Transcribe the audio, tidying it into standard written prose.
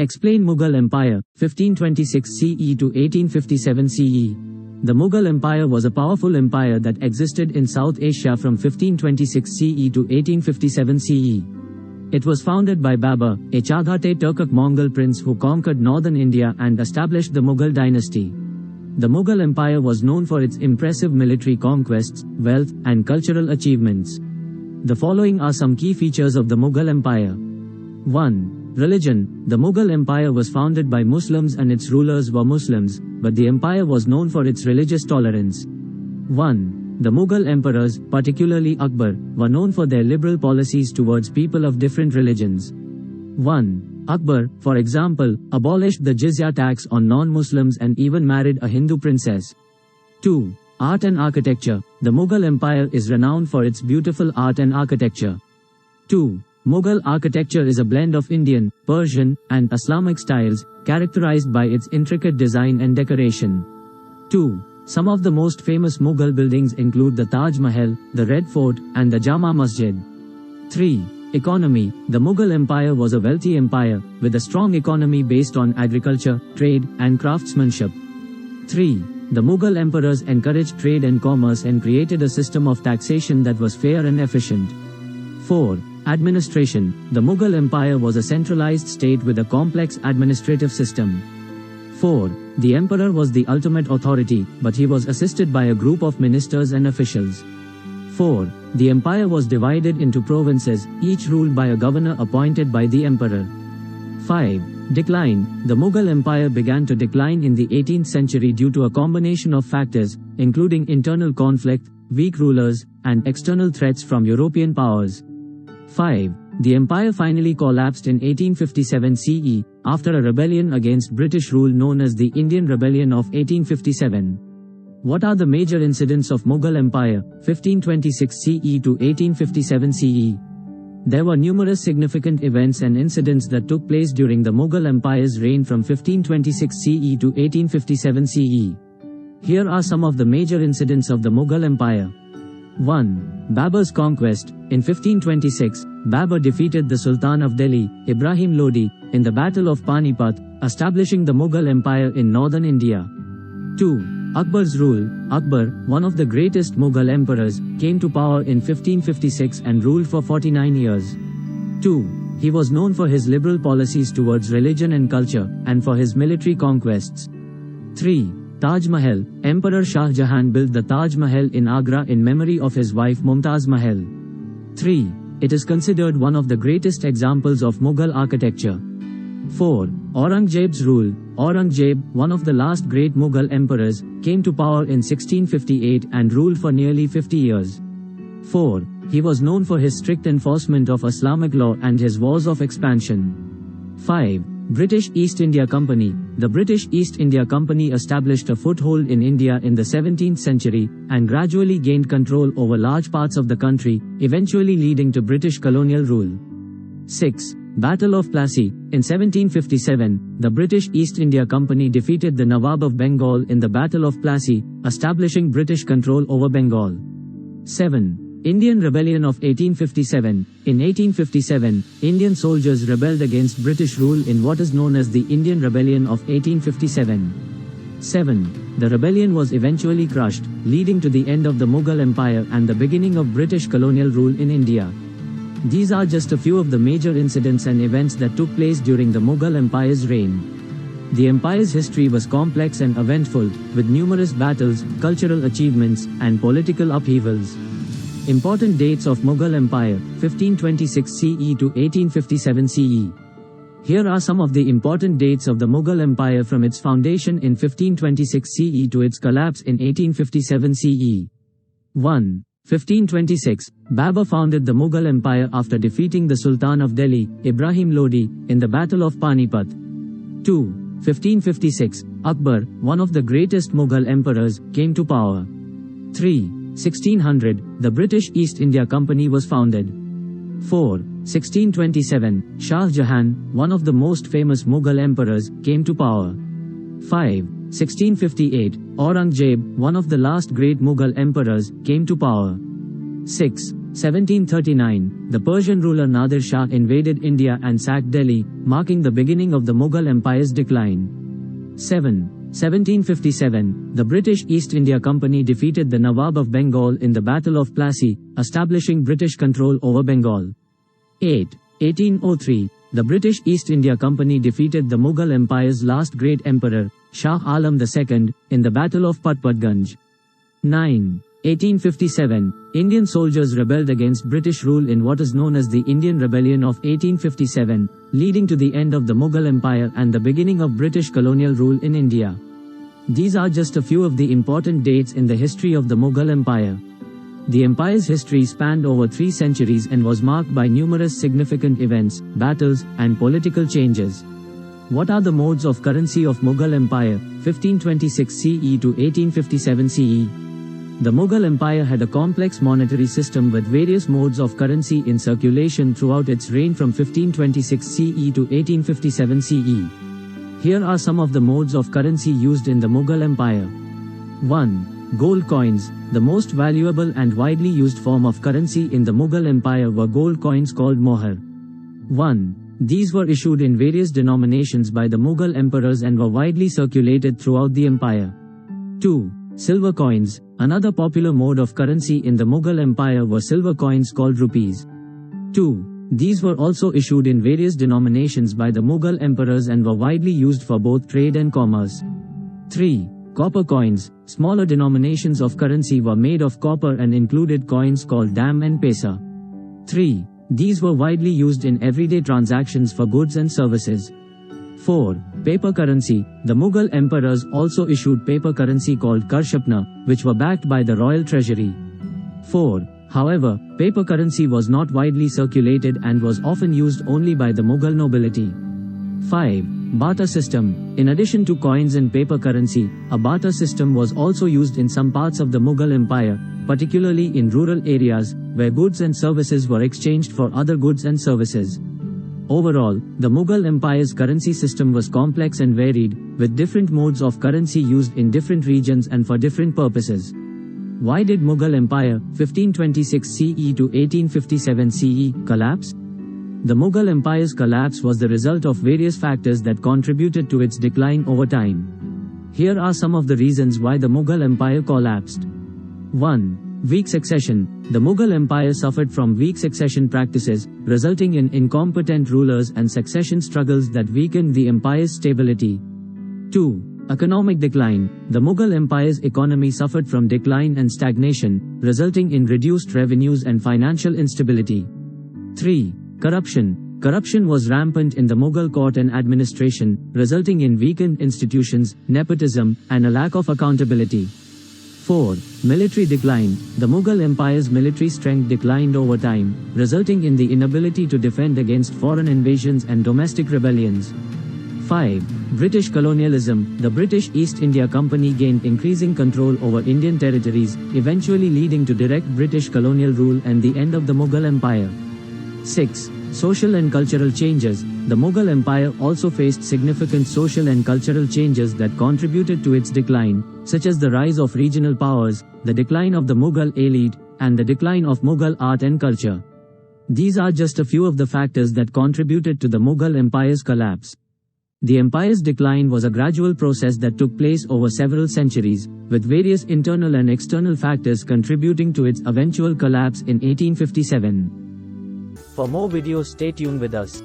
Explain Mughal Empire, 1526 CE to 1857 CE. The Mughal Empire was a powerful empire that existed in South Asia from 1526 CE to 1857 CE. It was founded by Babur, a Chagatai Turkic-Mongol prince who conquered northern India and established the Mughal dynasty. The Mughal Empire was known for its impressive military conquests, wealth, and cultural achievements. The following are some key features of the Mughal Empire. 1. Religion. The Mughal Empire was founded by Muslims and its rulers were Muslims, but the empire was known for its religious tolerance. 1. The Mughal emperors, particularly Akbar, were known for their liberal policies towards people of different religions. 1. Akbar, for example, abolished the jizya tax on non-Muslims and even married a Hindu princess. 2. Art and architecture. The Mughal Empire is renowned for its beautiful art and architecture. 2. Mughal architecture is a blend of Indian, Persian, and Islamic styles, characterized by its intricate design and decoration. 2. Some of the most famous Mughal buildings include the Taj Mahal, the Red Fort, and the Jama Masjid. 3. Economy. The Mughal Empire was a wealthy empire, with a strong economy based on agriculture, trade, and craftsmanship. 3. The Mughal emperors encouraged trade and commerce and created a system of taxation that was fair and efficient. 4. Administration. The Mughal Empire was a centralized state with a complex administrative system. 4. The emperor was the ultimate authority, but he was assisted by a group of ministers and officials. 4. The empire was divided into provinces, each ruled by a governor appointed by the emperor. 5. Decline. The Mughal Empire began to decline in the 18th century due to a combination of factors, including internal conflict, weak rulers, and external threats from European powers. 5. The empire finally collapsed in 1857 CE, after a rebellion against British rule known as the Indian Rebellion of 1857. What are the major incidents of Mughal Empire, 1526 CE to 1857 CE? There were numerous significant events and incidents that took place during the Mughal Empire's reign from 1526 CE to 1857 CE. Here are some of the major incidents of the Mughal Empire. 1. Babur's conquest. In 1526, Babur defeated the Sultan of Delhi, Ibrahim Lodi, in the Battle of Panipat, establishing the Mughal Empire in northern India. 2. Akbar's rule. Akbar, one of the greatest Mughal emperors, came to power in 1556 and ruled for 49 years. 2. He was known for his liberal policies towards religion and culture, and for his military conquests. 3. Taj Mahal. Emperor Shah Jahan built the Taj Mahal in Agra in memory of his wife Mumtaz Mahal. 3. It is considered one of the greatest examples of Mughal architecture. 4. Aurangzeb's rule. Aurangzeb, one of the last great Mughal emperors, came to power in 1658 and ruled for nearly 50 years. 4. He was known for his strict enforcement of Islamic law and his wars of expansion. 5. British East India Company. The British East India Company established a foothold in India in the 17th century, and gradually gained control over large parts of the country, eventually leading to British colonial rule. 6. Battle of Plassey. In 1757, the British East India Company defeated the Nawab of Bengal in the Battle of Plassey, establishing British control over Bengal. 7. Indian Rebellion of 1857. In 1857, Indian soldiers rebelled against British rule in what is known as the Indian Rebellion of 1857. 7. The rebellion was eventually crushed, leading to the end of the Mughal Empire and the beginning of British colonial rule in India. These are just a few of the major incidents and events that took place during the Mughal Empire's reign. The empire's history was complex and eventful, with numerous battles, cultural achievements, and political upheavals. Important dates of Mughal Empire, 1526 CE to 1857 CE. Here are some of the important dates of the Mughal Empire from its foundation in 1526 CE to its collapse in 1857 CE. 1. 1526, Babur founded the Mughal Empire after defeating the Sultan of Delhi, Ibrahim Lodi, in the Battle of Panipat. 2. 1556, Akbar, one of the greatest Mughal emperors, came to power. 3. 1600, the British East India Company was founded. 4. 1627, Shah Jahan, one of the most famous Mughal emperors, came to power. 5. 1658, Aurangzeb, one of the last great Mughal emperors, came to power. 6. 1739, the Persian ruler Nadir Shah invaded India and sacked Delhi, marking the beginning of the Mughal Empire's decline. 1757, the British East India Company defeated the Nawab of Bengal in the Battle of Plassey, establishing British control over Bengal. 1803, the British East India Company defeated the Mughal Empire's last great emperor, Shah Alam II, in the Battle of Patparganj. 1857, Indian soldiers rebelled against British rule in what is known as the Indian Rebellion of 1857, leading to the end of the Mughal Empire and the beginning of British colonial rule in India. These are just a few of the important dates in the history of the Mughal Empire. The empire's history spanned over 3 centuries and was marked by numerous significant events, battles, and political changes. What are the modes of currency of Mughal Empire, 1526 CE to 1857 CE? The Mughal Empire had a complex monetary system with various modes of currency in circulation throughout its reign from 1526 CE to 1857 CE. Here are some of the modes of currency used in the Mughal Empire. 1. Gold coins. The most valuable and widely used form of currency in the Mughal Empire were gold coins called mohar. 1. These were issued in various denominations by the Mughal emperors and were widely circulated throughout the empire. 2. Silver coins. Another popular mode of currency in the Mughal Empire were silver coins called rupees. 2. These were also issued in various denominations by the Mughal emperors and were widely used for both trade and commerce. 3. Copper coins. Smaller denominations of currency were made of copper and included coins called dam and paisa. 3. These were widely used in everyday transactions for goods and services. 4. Paper currency. The Mughal emperors also issued paper currency called karshapna, which were backed by the royal treasury. 4. However, paper currency was not widely circulated and was often used only by the Mughal nobility. 5. Barter system. In addition to coins and paper currency, a barter system was also used in some parts of the Mughal Empire, particularly in rural areas, where goods and services were exchanged for other goods and services. Overall, the Mughal Empire's currency system was complex and varied, with different modes of currency used in different regions and for different purposes. Why did Mughal Empire, 1526 CE to 1857 CE, collapse? The Mughal Empire's collapse was the result of various factors that contributed to its decline over time. Here are some of the reasons why the Mughal Empire collapsed. 1. Weak succession. The Mughal Empire suffered from weak succession practices, resulting in incompetent rulers and succession struggles that weakened the empire's stability. 2. Economic decline. The Mughal Empire's economy suffered from decline and stagnation, resulting in reduced revenues and financial instability. 3. Corruption. Corruption was rampant in the Mughal court and administration, resulting in weakened institutions, nepotism, and a lack of accountability. 4. Military decline. The Mughal Empire's military strength declined over time, resulting in the inability to defend against foreign invasions and domestic rebellions. 5. British colonialism. The British East India Company gained increasing control over Indian territories, eventually leading to direct British colonial rule and the end of the Mughal Empire. 6. Social and cultural changes. The Mughal Empire also faced significant social and cultural changes that contributed to its decline, such as the rise of regional powers, the decline of the Mughal elite, and the decline of Mughal art and culture. These are just a few of the factors that contributed to the Mughal Empire's collapse. The empire's decline was a gradual process that took place over several centuries, with various internal and external factors contributing to its eventual collapse in 1857. For more videos, stay tuned with us.